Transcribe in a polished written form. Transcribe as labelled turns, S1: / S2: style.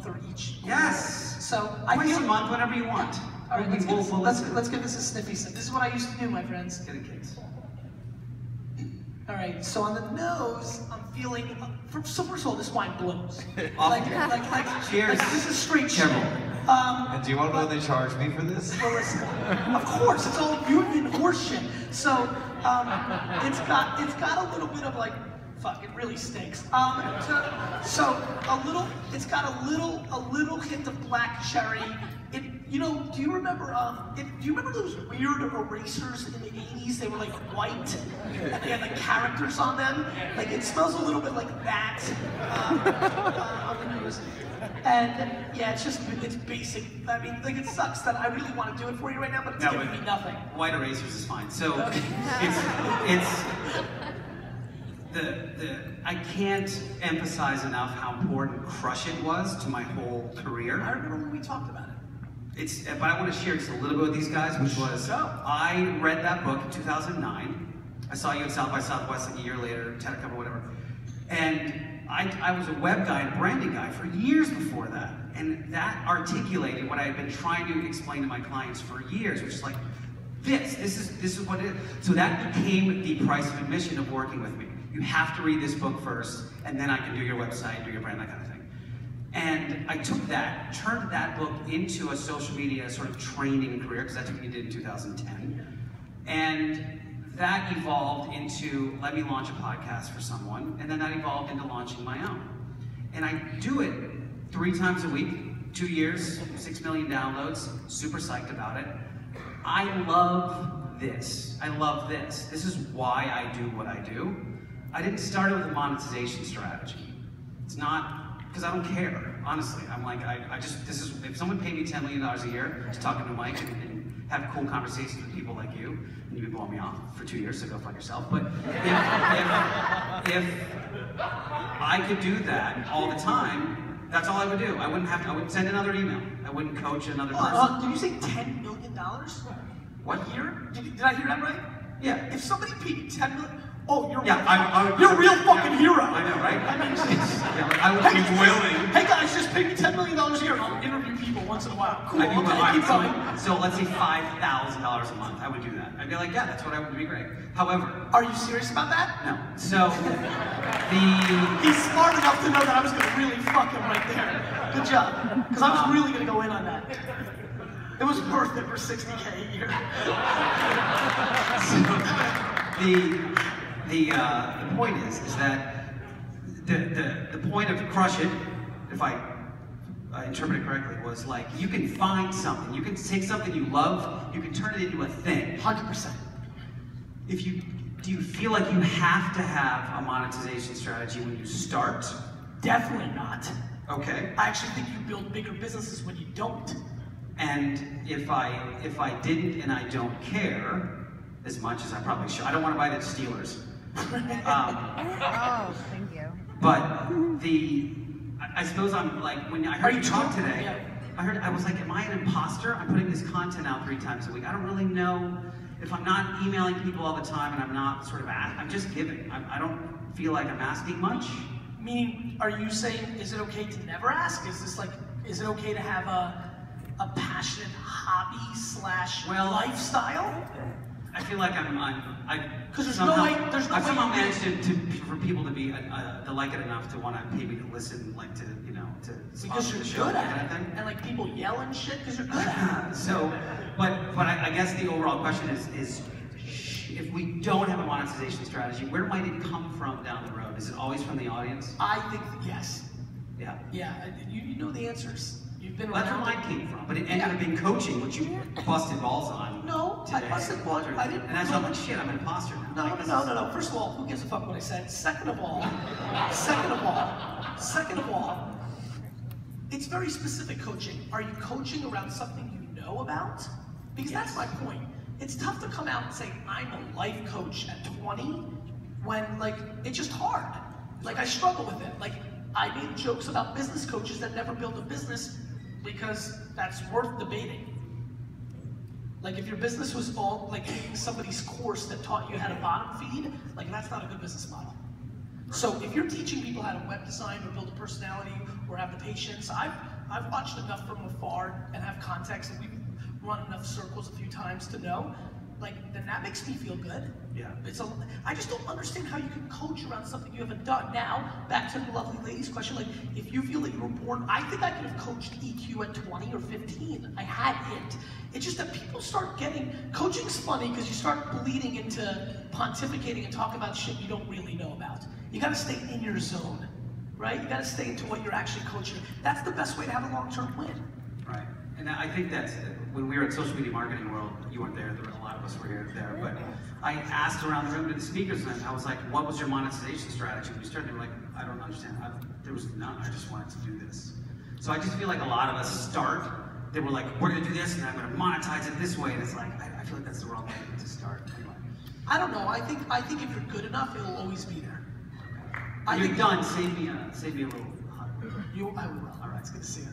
S1: month or each.
S2: Yes.
S1: So
S2: twice a month, whatever you want.
S1: All right, let's give this a sniffy sip. This is what I used to do, my friends.
S2: Get a case.
S1: All right, so on the nose, I'm feeling. So first of all, this wine blows.
S2: Cheers.
S1: Like, this is straight shit.
S3: And do you want to know they charge me for this?
S1: Well, listen, of course, it's all union horseshit. So it's got a little bit of like, fuck, it really stinks. So it's got a little hint of black cherry. Do you remember? Do you remember those weird erasers in the '80s? They were like white, and they had like characters on them. Like it smells a little bit like that on the nose. And yeah, it's basic. I mean, like it sucks that I really want to do it for you right now, but it's giving me nothing.
S2: White erasers is fine. So I can't emphasize enough how important Crush It was to my whole career.
S1: I remember when we talked about it.
S2: But I want to share just a little bit with these guys, which was, I read that book in 2009. I saw you at South by Southwest like a year later, TEDx or whatever. And I was a web guy and a branding guy for years before that. And that articulated what I had been trying to explain to my clients for years, which is like, this is what it is. So that became the price of admission of working with me. You have to read this book first, and then I can do your website, do your brand, that kind of thing. And I took that, turned that book into a social media sort of training career, because that's what we did in 2010. And that evolved into, let me launch a podcast for someone, and then that evolved into launching my own. And I do it 3 times a week, 2 years, 6 million downloads, super psyched about it. I love this. I love this. This is why I do what I do. I didn't start it with a monetization strategy. It's not, because I don't care, honestly. I'm like, if someone paid me $10 million a year to talk into a mic and have cool conversations with people like you, and you've been blowing me off for 2 years, so go fuck yourself. But if I could do that all the time, that's all I would do. I wouldn't send another email. I wouldn't coach another person.
S1: Did you say $10 million?
S2: What?
S1: A year? Did I hear that right?
S2: Yeah.
S1: If somebody paid me $10 million, oh, you're
S2: you're
S1: a real fucking hero.
S2: I know, right? I mean, I would be willing.
S1: Hey guys, just pay me $10 million a year and I'll interview people once in a while. Cool, keep going.
S2: So let's say $5,000 a month. I would do that. I'd be like, yeah, that's what I would be great. However,
S1: are you serious about that?
S2: No. So
S1: he's smart enough to know that I was gonna really fuck him right there. Good job. Because I was really gonna go in on that. It was worth it for $60K a year.
S2: The point is that the point of Crush It, if I interpret it correctly, was like you can find something, you can take something you love, you can turn it into a thing.
S1: 100%.
S2: Do you feel like you have to have a monetization strategy when you start?
S1: Definitely not.
S2: Okay.
S1: I actually think you build bigger businesses when you don't.
S2: And if I didn't and I don't care as much as I probably should, I don't want to buy the Steelers.
S4: Oh, thank you.
S2: But I suppose I'm like, when I heard you talk today,
S1: yeah.
S2: I was like, am I an imposter? I'm putting this content out 3 times a week. I don't really know if I'm not emailing people all the time and I'm not sort of, I'm just giving. I don't feel like I'm asking much.
S1: Meaning, are you saying, is it okay to never ask? Is it okay to have a passionate hobby / lifestyle?
S2: I feel like
S1: because there's no way.
S2: I've somehow managed for people to be to like it enough to want to pay me to listen, like to
S1: because you're
S2: the show
S1: good at
S2: kind
S1: it,
S2: of thing.
S1: and like people yell and shit because you're good at it.
S2: So, but I guess the overall question is if we don't have a monetization strategy, where might it come from down the road? Is it always from the audience?
S1: I think yes.
S2: Yeah.
S1: Yeah, you know the answers. You've been
S2: Well, that's where mine came from, but it ended up being coaching, which you busted balls on.
S1: No,
S2: today.
S1: I busted balls. I didn't.
S2: And that's not like shit. I'm an imposter now.
S1: No. First of all, who gives a fuck what I said? Second of all, it's very specific coaching. Are you coaching around something you know about? Because that's my point. It's tough to come out and say I'm a life coach at 20 when like it's just hard. Like I struggle with it. Like I made jokes about business coaches that never build a business because that's worth debating. Like if your business was all like taking somebody's course that taught you how to bottom feed, like that's not a good business model. So if you're teaching people how to web design or build a personality or have the patience, I've watched enough from afar and have context, and we've run enough circles a few times to know, like, then that makes me feel good.
S2: Yeah.
S1: I just don't understand how you can coach around something you haven't done. Now, back to the lovely lady's question, like, if you feel that you were born, I think I could have coached EQ at 20 or 15. I had it. It's just that people start getting, coaching's funny because you start bleeding into pontificating and talking about shit you don't really know about. You gotta stay in your zone, right? You gotta stay into what you're actually coaching. That's the best way to have a long-term win.
S2: Right. And I think that's, when we were at Social Media Marketing World, you weren't there, a lot of us were there, but I asked around the room to the speakers, and I was like, what was your monetization strategy? When you started, they were like, I don't understand. There was none, I just wanted to do this. So I just feel like a lot of us start, they were like, we're gonna do this, and I'm gonna monetize it this way, and it's like, I feel like that's the wrong way to start. Anyway.
S1: I don't know, I think if you're good enough, it'll always be there.
S2: When you're done, save me a little hug.
S1: I will. All right, it's good to see you.